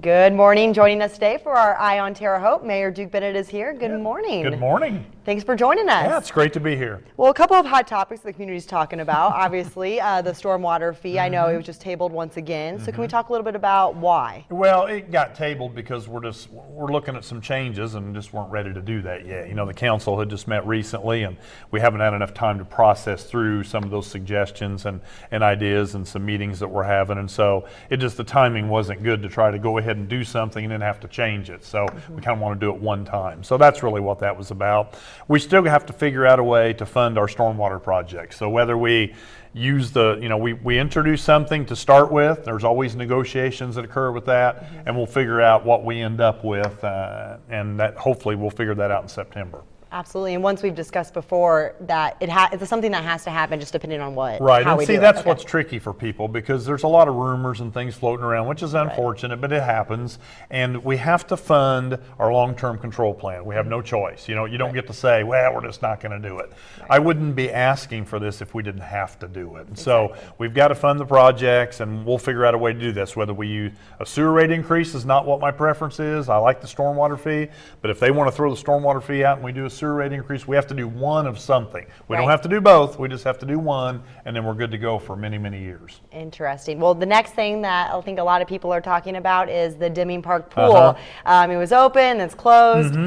Good morning. Joining us today for our Eye on Terre Haute, Mayor Duke Bennett is here. Good morning. Good morning. Thanks for joining us. Yeah, it's great to be here. Well, a couple of hot topics the community's talking about. Obviously, the stormwater fee. I know it was just tabled once again. So can we talk a little bit about why? Well, it got tabled because we're looking at some changes and just weren't ready to do that yet. You know, the council had just met recently and we haven't had enough time to process through some of those suggestions and ideas and some meetings that we're having. And so the timing wasn't good to try to go ahead and do something and then have to change it. So we kind of want to do it one time. So that's really what that was about. We still have to figure out a way to fund our stormwater projects. So whether we use we introduce something to start with, there's always negotiations that occur with that, and we'll figure out what we end up with, and that hopefully we'll figure that out in September. Absolutely, and once we've discussed before that it's something that has to happen just depending on what. Right, how and we see do that's it. what's tricky for people because there's a lot of rumors and things floating around, which is unfortunate, but it happens. And we have to fund our long-term control plan. We have no choice. You know, you don't get to say, well, we're just not going to do it. Right. I wouldn't be asking for this if we didn't have to do it. And so we've got to fund the projects, and we'll figure out a way to do this. Whether we use a sewer rate increase is not what my preference is. I like the stormwater fee, but if they want to throw the stormwater fee out and we do a sewer rate increase, we have to do one of something. We don't have to do both. We just have to do one, and then we're good to go for many, many years. Interesting. Well, the next thing that I think a lot of people are talking about is the Deming Park pool. It was open, it's closed.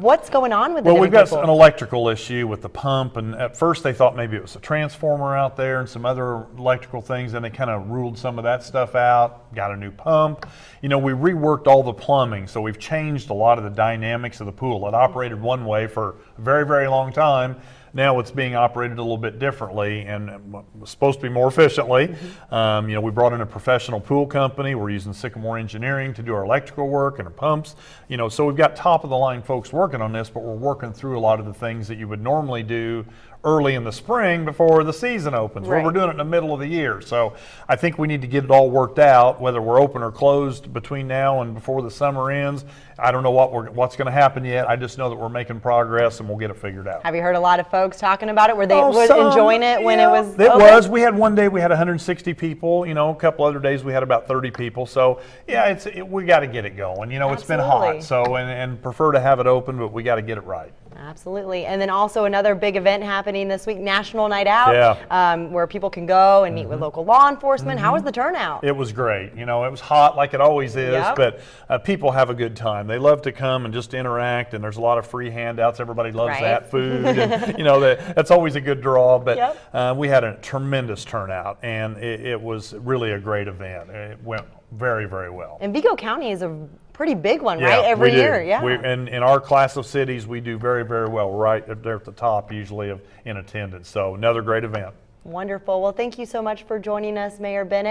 What's going on with the Well, we've got pool? an electrical issue with the pump, and at first they thought maybe it was a transformer out there and some other electrical things, and they kind of ruled some of that stuff out, got a new pump. You know, we reworked all the plumbing, so we've changed a lot of the dynamics of the pool. It operated one way for a very, very long time. Now it's being operated a little bit differently and was supposed to be more efficiently. You know, we brought in a professional pool company. We're using Sycamore Engineering to do our electrical work and our pumps. You know, so we've got top of the line folks working on this, but we're working through a lot of the things that you would normally do early in the spring before the season opens. Well, we're doing it in the middle of the year. So I think we need to get it all worked out, whether we're open or closed between now and before the summer ends. I don't know what's going to happen yet. I just know that we're making progress and we'll get it figured out. Have you heard a lot of folks talking about it? Were they enjoying it when it was It open? was. We had one day we had 160 people. You know, a couple other days we had about 30 people. So yeah, we got to get it going. You know, it's been hot. So and prefer to have it open, but we got to get it right. Absolutely. And then also another big event happening this week, National Night Out, where people can go and meet with local law enforcement. How was the turnout? It was great. You know, it was hot like it always is, but people have a good time. They love to come and just interact, and there's a lot of free handouts. Everybody loves that food. And, you know, that's always a good draw, but we had a tremendous turnout, and it was really a great event. It went very, very well. And Vigo County is a pretty big one, right? Every year. And in our class of cities, we do very, very well. We're right there at the top usually in attendance. So another great event. Wonderful. Well, thank you so much for joining us, Mayor Bennett.